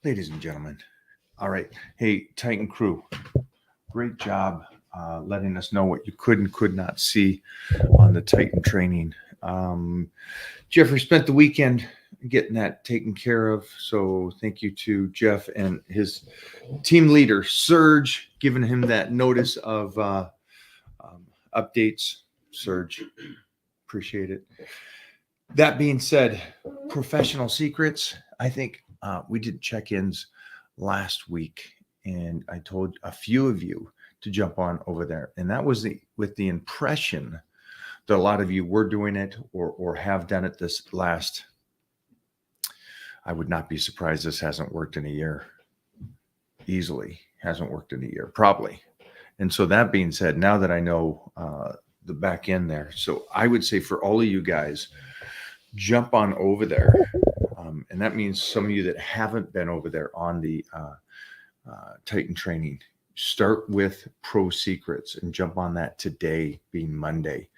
Ladies and gentlemen, all right. Hey, Titan crew, great job letting us know what you could and could not see on the Titan training. Jeffrey spent the weekend getting that taken care of. So thank you to Jeff and his team leader, Serge, giving him that notice of updates. Serge, appreciate it. That being said, professional secrets, I think we did check-ins last week, and I told a few of you to jump on over there. And that was with the impression that a lot of you were doing it or have done it this last. I would not be surprised this hasn't worked in a year. Easily hasn't worked in a year, probably. And so that being said, now that I know the back end there, so I would say for all of you guys, jump on over there. And that means some of you that haven't been over there on the Titan training, start with Pro Secrets and jump on that today, being Monday.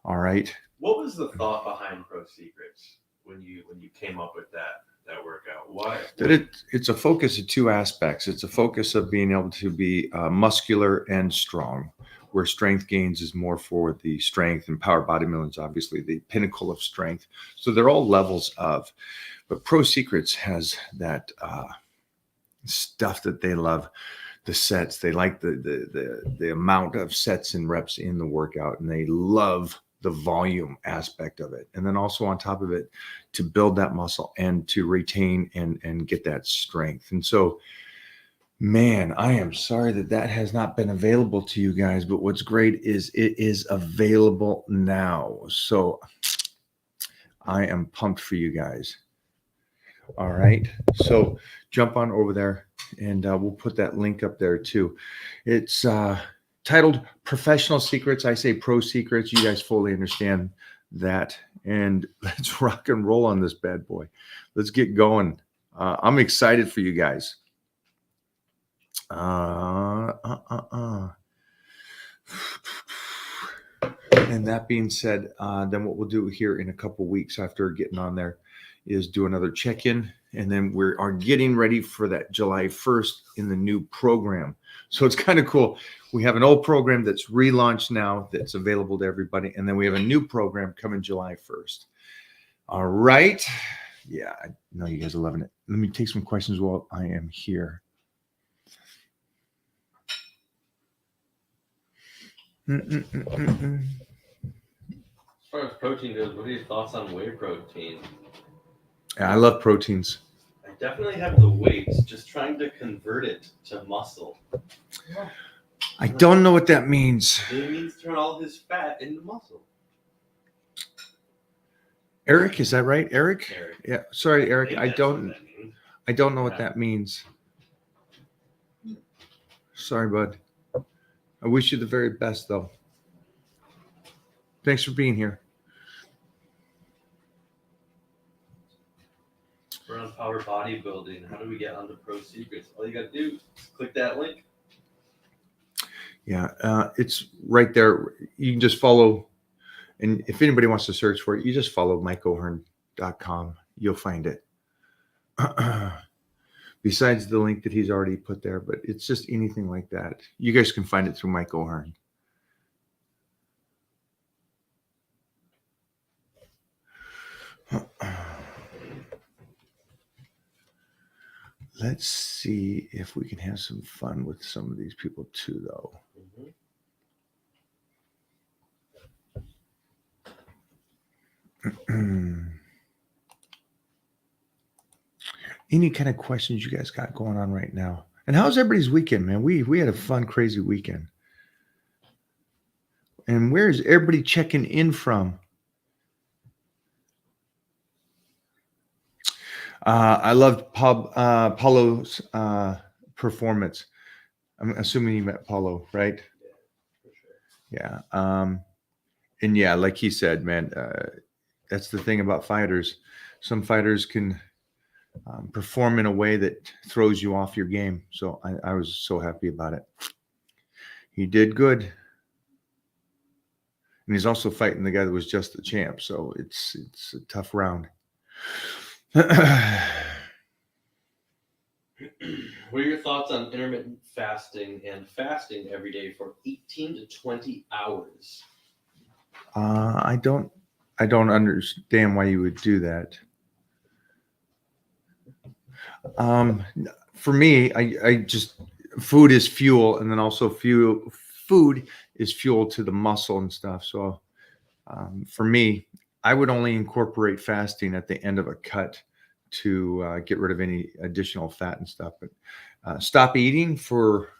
All right. What was the thought behind Pro Secrets when you came up with that workout? Why? That it's a focus of two aspects. It's a focus of being able to be muscular and strong, where strength gains is more for the strength, and Power Body Milling is obviously the pinnacle of strength. So they're all levels of, but Pro Secrets has that stuff that they love. The sets, they like the amount of sets and reps in the workout, and they love the volume aspect of it. And then also on top of it, to build that muscle and to retain and get that strength. And so, man, I am sorry that has not been available to you guys, but what's great is it is available now. So I am pumped for you guys. All right. So jump on over there, and we'll put that link up there too. It's titled Professional Secrets. I say Pro Secrets. You guys fully understand that. And let's rock and roll on this bad boy. Let's get going. I'm excited for you guys. And that being said, then what we'll do here in a couple weeks after getting on there is do another check-in, and then we are getting ready for that July 1st in the new program. So it's kind of cool. We have an old program that's relaunched now that's available to everybody, and then we have a new program coming July 1st. All right. Yeah, I know you guys are loving it. Let me take some questions while I am here. As far as protein goes, what are your thoughts on whey protein? Yeah, I love proteins. I definitely have the weights, just trying to convert it to muscle. I don't know what that means. It means turn all his fat into muscle. Eric, is that right? Eric? Yeah. Sorry, Eric. I don't know what that means. Sorry, bud. I wish you the very best, though. Thanks for being here. We're on Power Bodybuilding. How do we get onto Pro Secrets? All you got to do is click that link. Yeah, it's right there. You can just follow. And if anybody wants to search for it, you just follow MikeO'Hearn.com. You'll find it. Besides the link that he's already put there, but it's just anything like that. You guys can find it through Mike O'Hearn. Let's see if we can have some fun with some of these people too, though. Any kind of questions you guys got going on right now? And how's everybody's weekend, man? We had a fun, crazy weekend. And where is everybody checking in from? I loved Paulo's performance. I'm assuming you met Paulo, right? Yeah. And yeah, like he said, man, that's the thing about fighters. Some fighters can perform in a way that throws you off your game. So I was so happy about it. He did good. And he's also fighting the guy that was just the champ. So it's a tough round. What are your thoughts on intermittent fasting and fasting every day for 18 to 20 hours? I don't understand why you would do that. For me, I just food is fuel, and then also food is fuel to the muscle and stuff. So for me, I would only incorporate fasting at the end of a cut to get rid of any additional fat and stuff. But stop eating for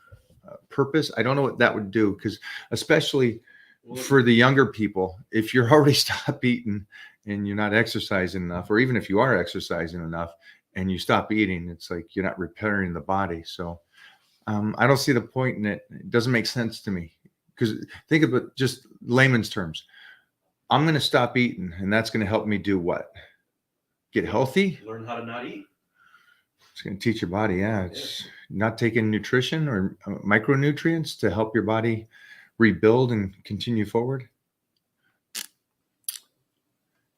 purpose, I don't know what that would do, because especially Well, for the younger people, if you're already stopped eating and you're not exercising enough, or even if you are exercising enough and you stop eating, it's like you're not repairing the body. So I don't see the point in it. It doesn't make sense to me, because think of it just layman's terms. I'm going to stop eating, and that's going to help me do what? Get healthy? learn how to not eat. It's going to teach your body. Yeah, it's not taking nutrition or micronutrients to help your body rebuild and continue forward.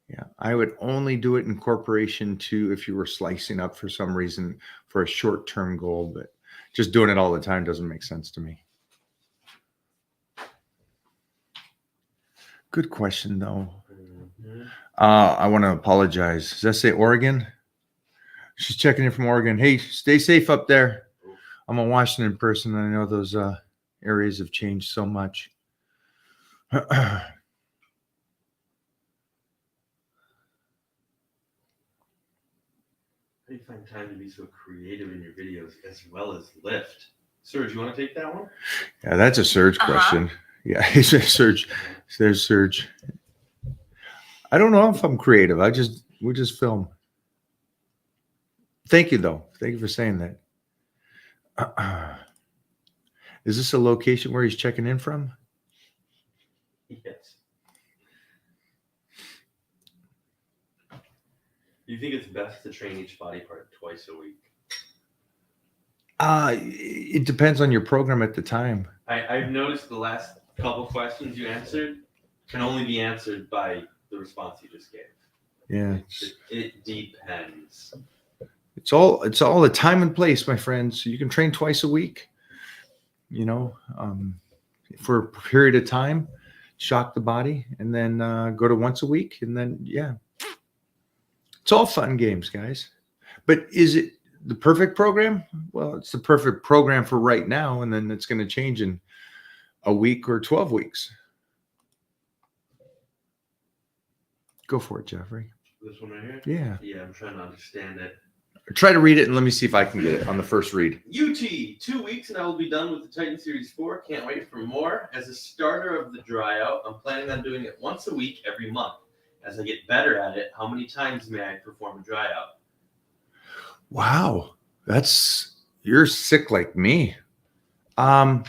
Yeah, I would only do it in corporation to if you were slicing up for some reason for a short-term goal, but just doing it all the time doesn't make sense to me. Good question, though. I want to apologize. Does that say Oregon? She's checking in from Oregon. Hey, stay safe up there. I'm a Washington person, and I know those areas have changed so much. How do you find time to be so creative in your videos as well as lift? Serge, you want to take that one? Yeah, that's a Serge question. Yeah, he's a Serge. There's Serge. I don't know if I'm creative. We just film. Thank you, though. Thank you for saying that. Is this a location where he's checking in from? Yes. Do you think it's best to train each body part twice a week? It depends on your program at the time. I've noticed the last couple questions you answered can only be answered by the response you just gave. Yeah, It depends. it's all the time and place, my friends. So you can train twice a week. For a period of time, shock the body, and then go to once a week, and then it's all fun games, guys. But is it the perfect program? Well, it's the perfect program for right now, and then it's going to change in a week or 12 weeks. Go for it, Jeffrey. This one right here? Yeah. Yeah, I'm trying to understand it. Try to read it, and let me see if I can get it on the first read. UT, 2 weeks and I will be done with the Titan Series 4. Can't wait for more. As a starter of the dry out, I'm planning on doing it once a week every month. As I get better at it, how many times may I perform a dry out? Wow, you're sick like me. So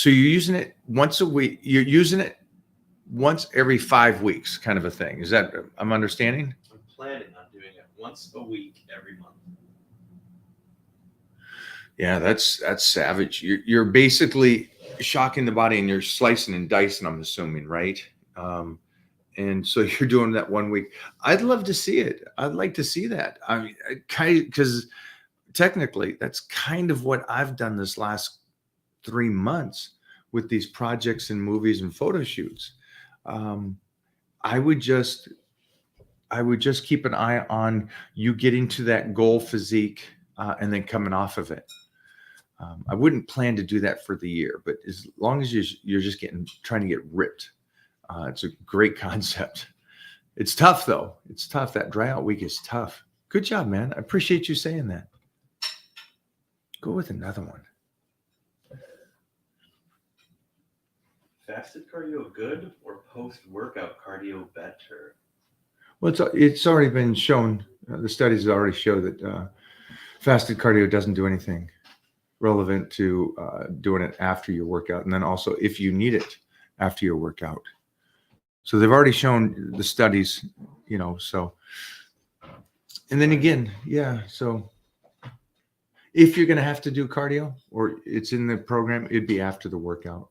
you're using it once a week. You're using it once every 5 weeks, kind of a thing. Is that I'm understanding? I'm planning on doing it once a week every month. Yeah, that's savage. You're basically shocking the body and you're slicing and dicing, I'm assuming, right? And so you're doing that 1 week. I'd love to see it. I'd like to see that. I mean, because technically that's kind of what I've done this last 3 months with these projects and movies and photo shoots. I would just keep an eye on you getting to that goal physique and then coming off of it. I wouldn't plan to do that for the year, but as long as you're just trying to get ripped, it's a great concept. It's tough though. It's tough. That dry out week is tough. Good job, man. I appreciate you saying that. Go with another one. Fasted cardio good or post-workout cardio better? Well, it's already been shown. The studies already show that fasted cardio doesn't do anything relevant to doing it after your workout, and then also if you need it after your workout. So they've already shown the studies, so. And then again, so if you're going to have to do cardio or it's in the program, it'd be after the workout.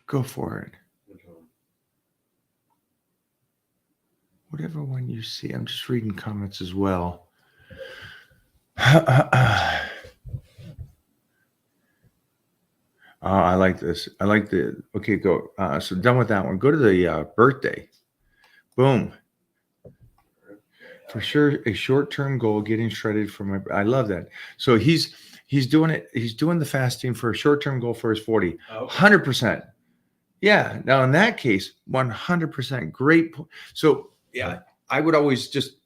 Go for it. Which one? Whatever one you see. I'm just reading comments as well. I like this. I like the. Okay, go. So done with that one. Go to the birthday. Boom. For sure, a short-term goal, getting shredded for my. I love that. So he's doing it. He's doing the fasting for a short-term goal for his 40. Oh, 100%. Yeah. Now in that case, 100%. Great. So yeah, I would always just,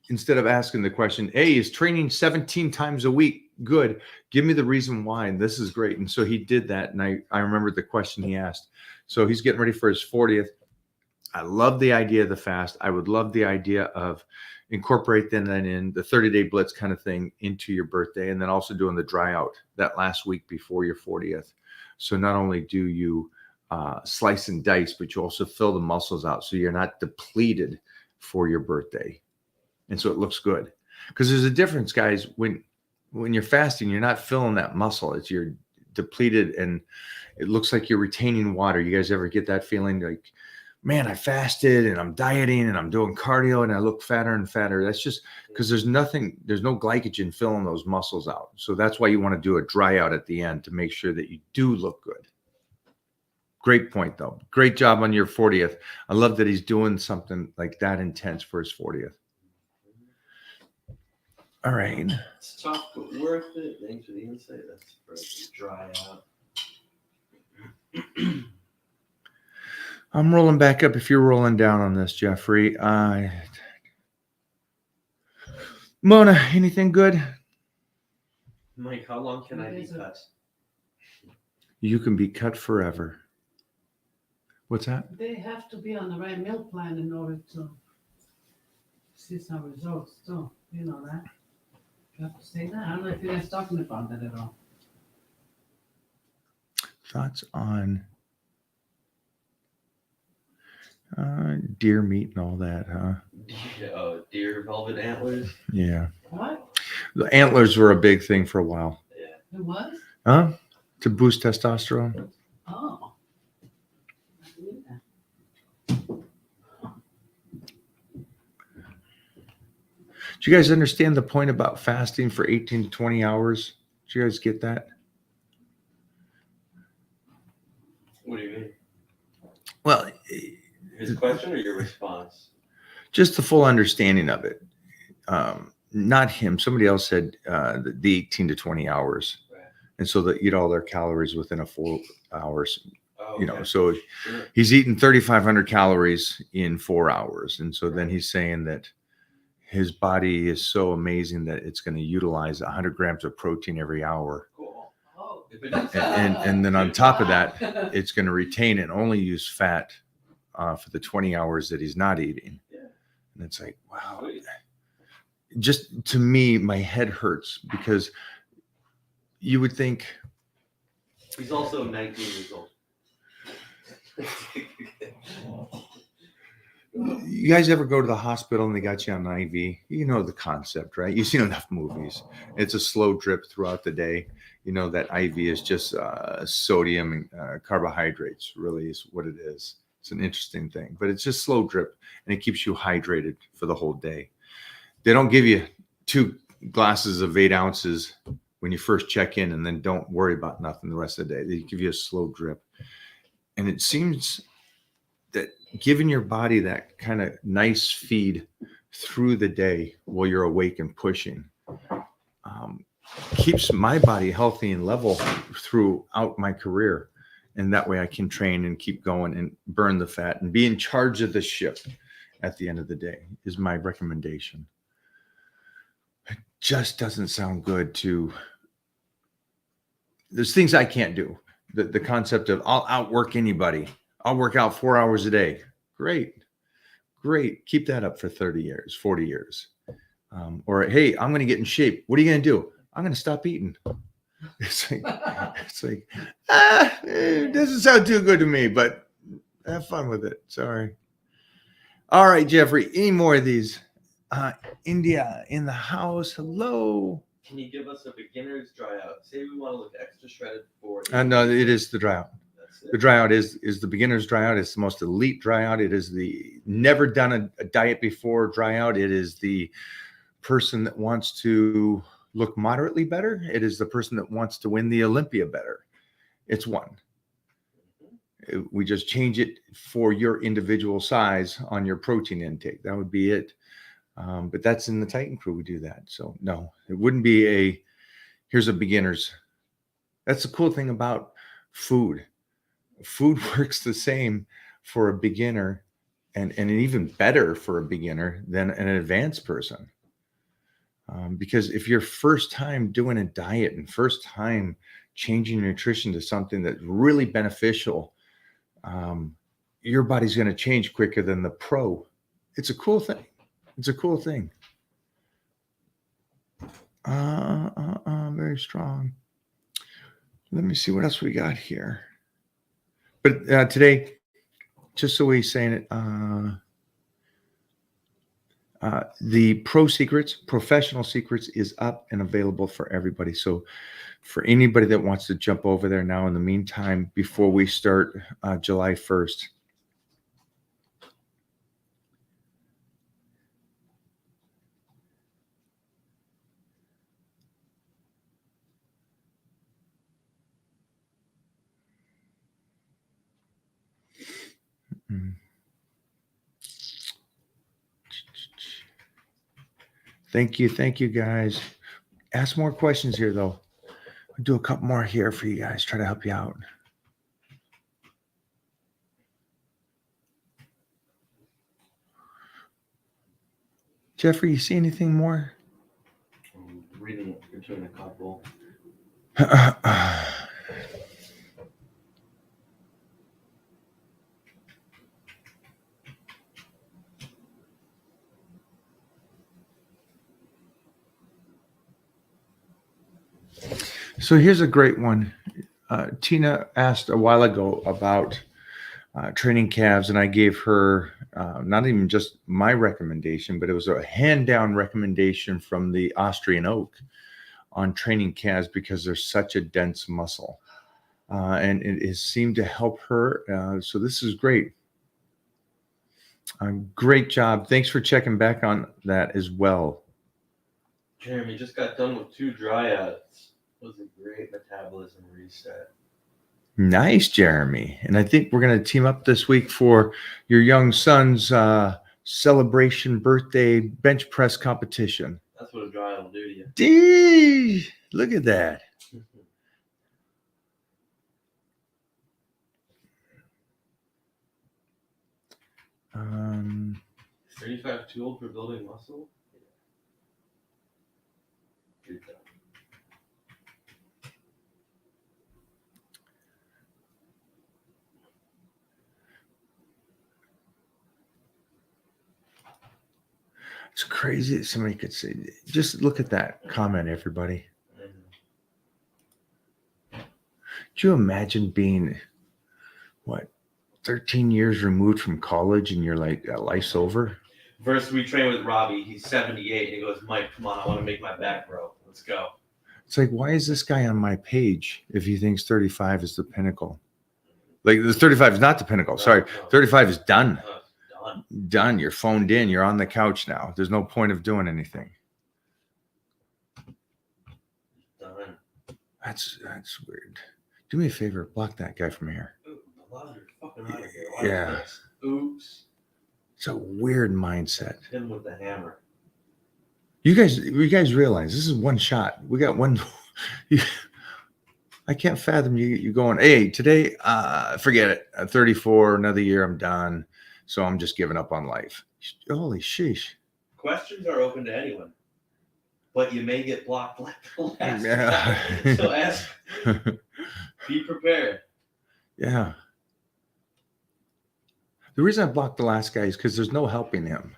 instead of asking the question, hey, is training 17 times a week good? Give me the reason why. And this is great. And so he did that. And I remember the question he asked. So he's getting ready for his 40th. I love the idea of the fast. I would love the idea of incorporate then in the 30-day blitz kind of thing into your birthday, and then also doing the dry out that last week before your 40th. So not only do you slice and dice, but you also fill the muscles out so you're not depleted for your birthday. And so it looks good. Because there's a difference, guys, when you're fasting, you're not filling that muscle. It's you're depleted and it looks like you're retaining water. You guys ever get that feeling like, man, I fasted and I'm dieting and I'm doing cardio and I look fatter and fatter? That's just because there's no glycogen filling those muscles out. So that's why you want to do a dry out at the end to make sure that you do look good. Great point, though. Great job on your 40th. I love that he's doing something like that intense for his 40th. All right. It's tough, but worth it. Thanks for the insight. That's for the dry out. I'm rolling back up if you're rolling down on this, Jeffrey. Mona, anything good? Mike, how long can I be cut? You can be cut forever. What's that? They have to be on the right meal plan in order to see some results too. You know that. You have to say that. I don't know if you guys talking about that at all. Thoughts on deer meat and all that, huh? Deer velvet antlers. Yeah. What? The antlers were a big thing for a while. Yeah. It was? Huh? To boost testosterone. Oh. I knew that. Do you guys understand the point about fasting for 18 to 20 hours? Do you guys get that? What do you mean? Well, His question or your response? just the full understanding of it. Not him. Somebody else said the 18 to 20 hours. Right. And so they eat all their calories within a 4 hours. Oh, You know, okay. so Sure. he's eating 3,500 calories in 4 hours. And so then he's saying that his body is so amazing that it's going to utilize 100 grams of protein every hour. Cool. Oh. If it is, And then on top of that, it's going to retain and only use fat for the 20 hours that he's not eating. Yeah. And it's like, wow. Sweet. Just to me, my head hurts because you would think, He's also 19 years old. you guys ever go to the hospital and they got you on an IV? You know the concept, right? You've seen enough movies. It's a slow drip throughout the day. You know that IV is just sodium and carbohydrates, really is what it is. It's an interesting thing, but it's just slow drip and it keeps you hydrated for the whole day. They don't give you 2 glasses of 8 ounces when you first check in and then don't worry about nothing the rest of the day. They give you a slow drip. And it seems that giving your body that kind of nice feed through the day while you're awake and pushing keeps my body healthy and level throughout my career. And that way I can train and keep going and burn the fat and be in charge of the ship at the end of the day is my recommendation. It just doesn't sound good to, there's things I can't do. The concept of I'll outwork anybody. I'll work out 4 hours a day. Great. Keep that up for 30 years, 40 years. Or, hey, I'm going to get in shape. What are you going to do? I'm going to stop eating. It's like, it doesn't sound too good to me, but have fun with it. Sorry. All right, Jeffrey, any more of these? India in the house. Hello. Can you give us a beginner's dry out? Say we want to look extra shredded for. No, it is the dry out. That's The dry out is the beginner's dry out. It's the most elite dry out. It is the never done a diet before dry out. It is the person that wants to look moderately better. It is the person that wants to win the Olympia better. It's one. We just change it for your individual size on your protein intake. That would be it. But that's in the Titan crew. We do that. So no, it wouldn't be here's a beginner's. That's the cool thing about food. Food works the same for a beginner and even better for a beginner than an advanced person. Because if you're first time doing a diet and first time changing your nutrition to something that's really beneficial, your body's going to change quicker than the pro. It's a cool thing. It's a cool thing. Very strong. Let me see what else we got here. But today, just so we're saying it, the Professional Secrets is up and available for everybody. So for anybody that wants to jump over there now in the meantime, before we start July 1st. Thank you guys. Ask more questions here though. I'll do a couple more here for you guys, try to help you out. Jeffrey, you see anything more? I'm reading between a couple. So here's a great one. Tina asked a while ago about training calves, and I gave her not even just my recommendation, but it was a hand-down recommendation from the Austrian oak on training calves because they're such a dense muscle. And it has seemed to help her. So this is great. Great job. Thanks for checking back on that as well. Jeremy just got done with 2 dryouts. It was a great metabolism reset. Nice, Jeremy. And I think we're going to team up this week for your young son's celebration birthday bench press competition. That's what a dryout will do to you. Dee, look at that. Is 35 too old for building muscle? Good job. It's crazy that somebody could say, just look at that comment, everybody. Could you imagine being, 13 years removed from college and you're like, life's over? First, we train with Robbie. He's 78. And he goes, Mike, come on. I want to make my back grow. Let's go. It's like, why is this guy on my page if he thinks 35 is the pinnacle? Like, the 35 is not the pinnacle. Sorry. 35 is done. Done. You're phoned in. You're on the couch now. There's no point of doing anything. Done. That's weird. Do me a favor. Block that guy from here. Ooh, the laws are fucking out of here. Yeah. Oops. It's a weird mindset. Hit him with the hammer. You guys realize this is one shot. We got one. I can't fathom you going, hey, today, forget it. At 34, another year, I'm done. So I'm just giving up on life. Holy sheesh. Questions are open to anyone, but you may get blocked like the last Yeah. time. So ask. Be prepared. Yeah. The reason I blocked the last guy is because there's no helping him.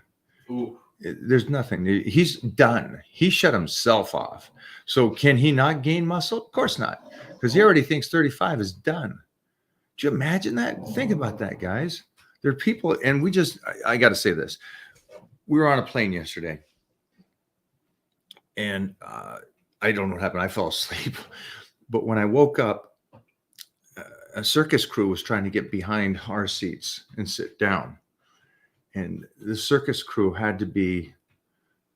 Ooh. There's nothing. He's done. He shut himself off. So can he not gain muscle? Of course not, because he already thinks 35 is done. Do you imagine that? Think about that, guys. There are people, and I got to say this. We were on a plane yesterday, and I don't know what happened. I fell asleep. But when I woke up, a circus crew was trying to get behind our seats and sit down. And the circus crew had to be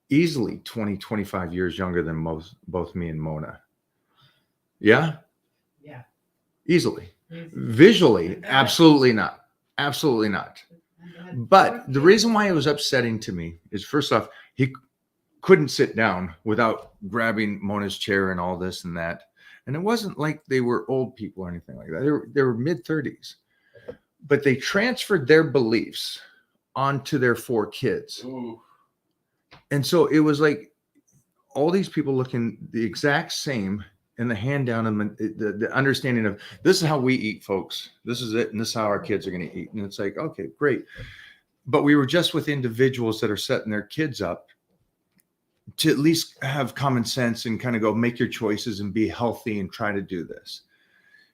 easily 20, 25 years younger than both me and Mona. Yeah, Yeah. easily. Crazy. Visually, absolutely not. Absolutely not. And they had But 4 the kids. reason why it was upsetting to me is, first off, he couldn't sit down without grabbing Mona's chair and all this and that. And it wasn't like they were old people or anything like that. They were mid-30s. But they transferred their beliefs onto their 4 kids. Ooh. And so it was like all these people looking the exact same, and the hand down and the understanding of, this is how we eat, folks. This is it. And this is how our kids are going to eat. And it's like, okay, great. But we were just with individuals that are setting their kids up to at least have common sense and kind of go make your choices and be healthy and try to do this.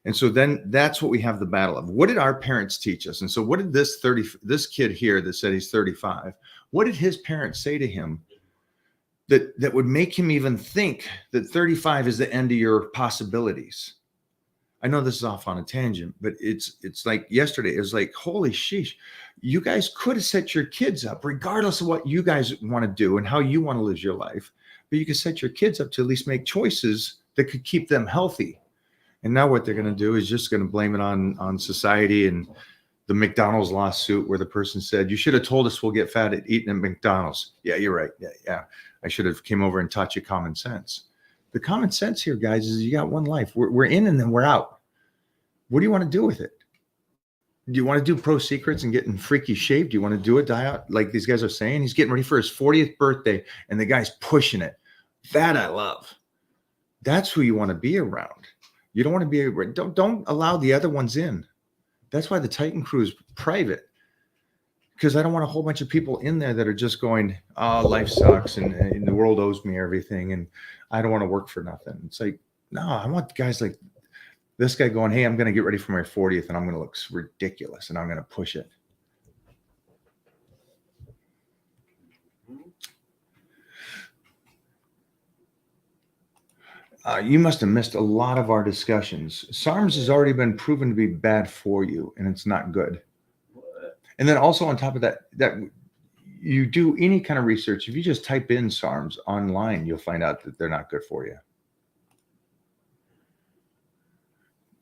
And so then that's what we have the battle of. What did our parents teach us? And so what did this kid here that said he's 35, what did his parents say to him that would make him even think that 35 is the end of your possibilities? I know this is off on a tangent, but it's like yesterday, it was like, holy sheesh, you guys could have set your kids up regardless of what you guys want to do and how you want to live your life. But you could set your kids up to at least make choices that could keep them healthy. And now what they're going to do is just going to blame it on society and the McDonald's lawsuit where the person said, you should have told us we'll get fat at eating at McDonald's. Yeah, you're right. Yeah. I should have came over and taught you common sense. The common sense here, guys, is you got one life. We're in and then we're out. What do you want to do with it? Do you want to do Pro Secrets and get in freaky shape? Do you want to do it, die out like these guys are saying? He's getting ready for his 40th birthday and the guy's pushing it. That I love. That's who you want to be around. You don't want to be, don't allow the other ones in. That's why the Titan crew is private, because I don't want a whole bunch of people in there that are just going, oh, life sucks and the world owes me everything and I don't want to work for nothing. It's like, no, I want guys like this guy going, hey, I'm going to get ready for my 40th and I'm going to look ridiculous and I'm going to push it. You must have missed a lot of our discussions. SARMs has already been proven to be bad for you, and it's not good. What? And then also on top of that you do any kind of research, if you just type in SARMs online, you'll find out that they're not good for you.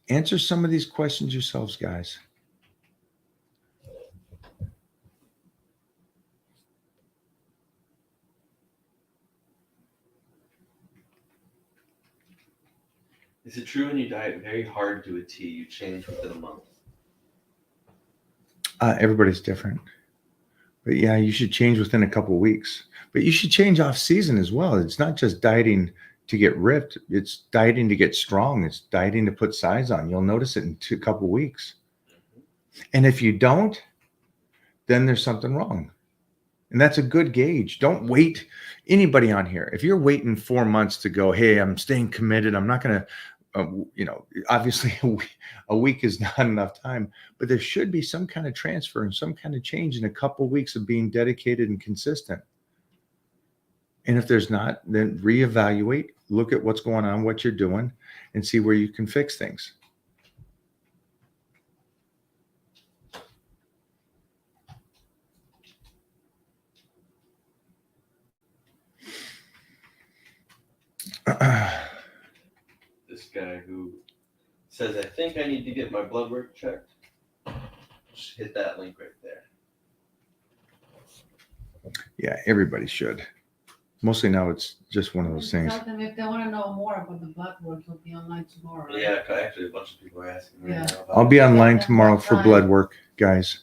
Answer some of these questions yourselves, guys. Is it true when you diet very hard to a T, you change within a month? Everybody's different. But yeah, you should change within a couple of weeks. But you should change off season as well. It's not just dieting to get ripped. It's dieting to get strong. It's dieting to put size on. You'll notice it in a couple of weeks. And if you don't, then there's something wrong. And that's a good gauge. Don't wait. Anybody on here, if you're waiting 4 months to go, hey, I'm staying committed, I'm not going to, obviously a week is not enough time, but there should be some kind of transfer and some kind of change in a couple of weeks of being dedicated and consistent. And if there's not, then reevaluate, look at what's going on, what you're doing, and see where you can fix things. This guy who says, I think I need to get my blood work checked. Just hit that link right there. Yeah, everybody should. Mostly now it's just one of those things. Tell them if they want to know more about the blood work, it'll be online tomorrow. Right? Yeah, actually a bunch of people are asking me Yeah. now about I'll be it. online tomorrow for blood work, guys.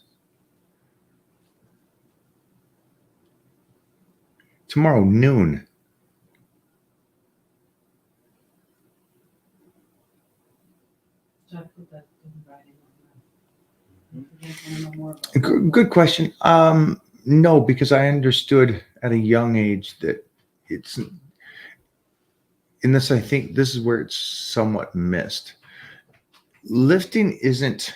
Tomorrow, noon. So I put that in writing on that. If you guys wanna know more about it. Good question. No, because I understood at a young age that it's in this. I think this is where it's somewhat missed. Lifting isn't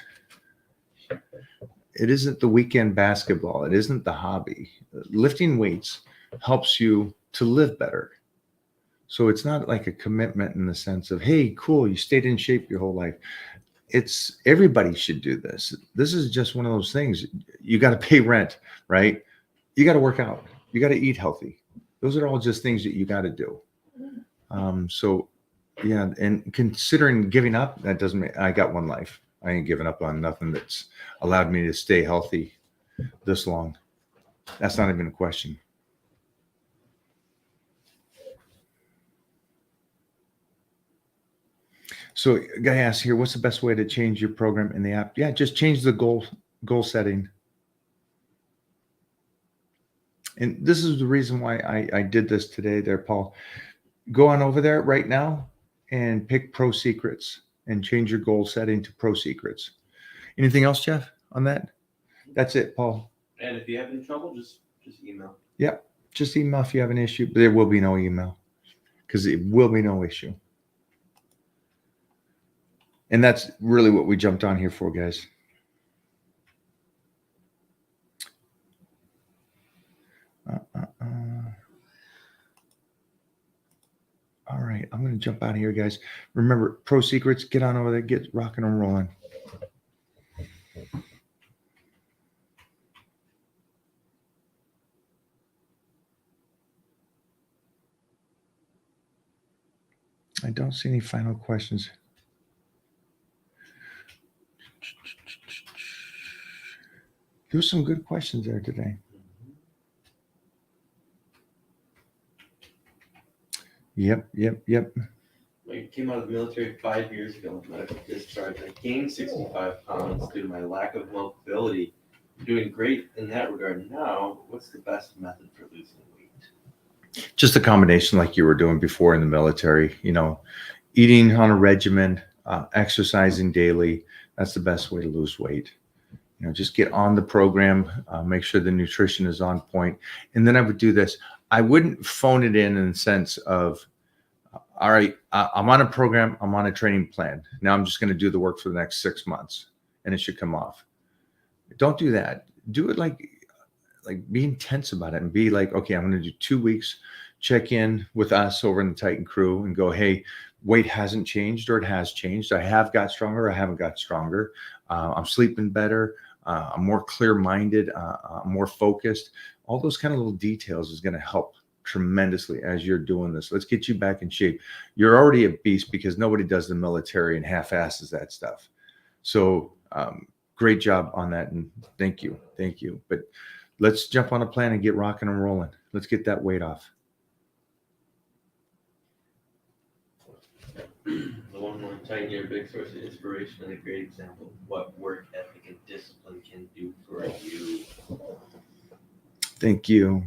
the weekend basketball. It isn't the hobby. Lifting weights helps you to live better. So it's not like a commitment in the sense of, hey, cool, you stayed in shape your whole life. it's everybody should do this. This is just one of those things. You got to pay rent, right? You got to work out. You got to eat healthy. Those are all just things that you got to do. So yeah, and considering giving up, that doesn't mean I got one life. I ain't giving up on nothing that's allowed me to stay healthy this long. That's not even a question. So a guy asks here, what's the best way to change your program in the app? Yeah, just change the goal setting. And this is the reason why I did this today there, Paul. Go on over there right now and pick Pro Secrets and change your goal setting to Pro Secrets. Anything else, Jeff, on that? That's it, Paul. And if you have any trouble, just email. Yep. Just email if you have an issue, but there will be no email because it will be no issue. And that's really what we jumped on here for, guys. All right, I'm going to jump out of here, guys. Remember, Pro Secrets, get on over there, get rocking and rolling. I don't see any final questions. There's some good questions there today. Yep. I came out of the military 5 years ago with medical discharge. I gained 65 pounds due to my lack of mobility. I'm doing great in that regard now. What's the best method for losing weight? Just a combination like you were doing before in the military, eating on a regimen, exercising daily. That's the best way to lose weight. Just get on the program, make sure the nutrition is on point. And then I would do this. I wouldn't phone it in the sense of, all right, I'm on a program, I'm on a training plan. Now I'm just going to do the work for the next 6 months and it should come off. Don't do that. Do it like be intense about it and be like, okay, I'm going to do 2 weeks, check in with us over in the Titan crew and go, hey, weight hasn't changed or it has changed. I have got stronger. I haven't got stronger. I'm sleeping better. I'm more clear-minded. I'm more focused. All those kind of little details is going to help tremendously as you're doing this. Let's get you back in shape. You're already a beast because nobody does the military and half-asses that stuff. So great job on that. And thank you. But let's jump on a plan and get rocking and rolling. Let's get that weight off. The one more Titan, you're a big source of inspiration and a great example of what work ethic and discipline can do for you. Thank you.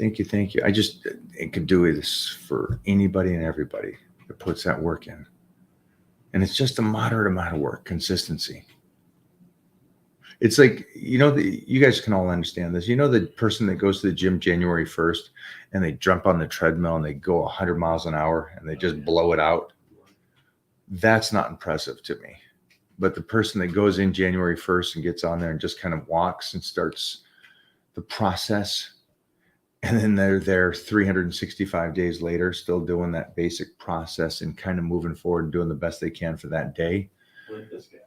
I could do this for anybody and everybody that puts that work in. And it's just a moderate amount of work, consistency. It's like, you guys can all understand this. The person that goes to the gym January 1st and they jump on the treadmill and they go 100 miles an hour and they just blow it out. That's not impressive to me. But the person that goes in January 1st and gets on there and just kind of walks and starts the process, and then they're there 365 days later, still doing that basic process and kind of moving forward and doing the best they can for that day. Like this guy.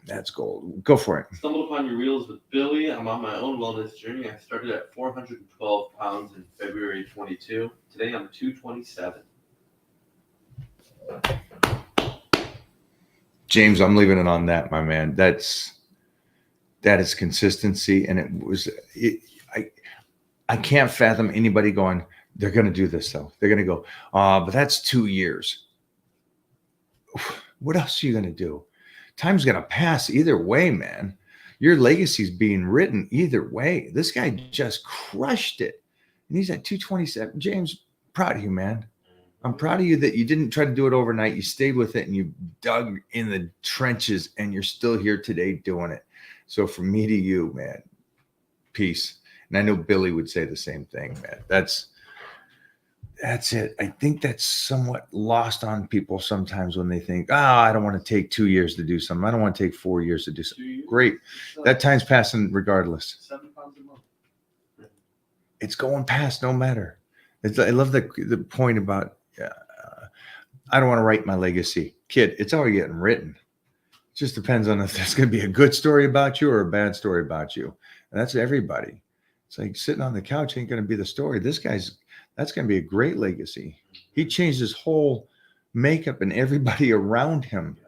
That's gold. Go for it. Stumbled upon your reels with Billy. I'm on my own wellness journey. I started at 412 pounds in February 22. Today I'm 227. James, I'm leaving it on that, my man. That is consistency. And I can't fathom anybody going, they're going to do this though. They're going to go, but that's 2 years. What else are you going to do? Time's going to pass either way, man. Your legacy's being written either way. This guy just crushed it. And he's at 227. James, proud of you, man. I'm proud of you that you didn't try to do it overnight. You stayed with it and you dug in the trenches and you're still here today doing it. So from me to you, man, peace. And I know Billy would say the same thing, man. That's it. I think that's somewhat lost on people sometimes when they think, I don't want to take 2 years to do something. I don't want to take 4 years to do something. Great. That time's passing regardless. 7 pounds a month. It's going past no matter. I love the point about, I don't want to write my legacy. kid, it's already getting written. It just depends on if that's going to be a good story about you or a bad story about you. And that's everybody. It's like sitting on the couch ain't going to be the story. That's going to be a great legacy. He changed his whole makeup and everybody around him.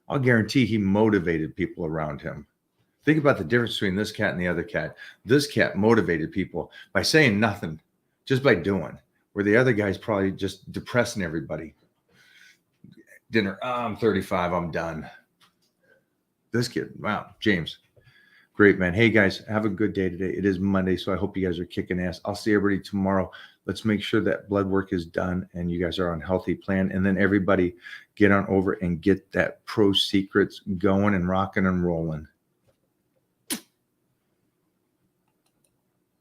I'll guarantee he motivated people around him. Think about the difference between this cat and the other cat. This cat motivated people by saying nothing, just by doing, where the other guy's probably just depressing everybody. Dinner, I'm 35, I'm done. This kid, wow, James, great, man. Hey, guys, have a good day today. It is Monday, so I hope you guys are kicking ass. I'll see everybody tomorrow. Let's make sure that blood work is done and you guys are on a healthy plan. And then everybody get on over and get that Pro Secrets going and rocking and rolling.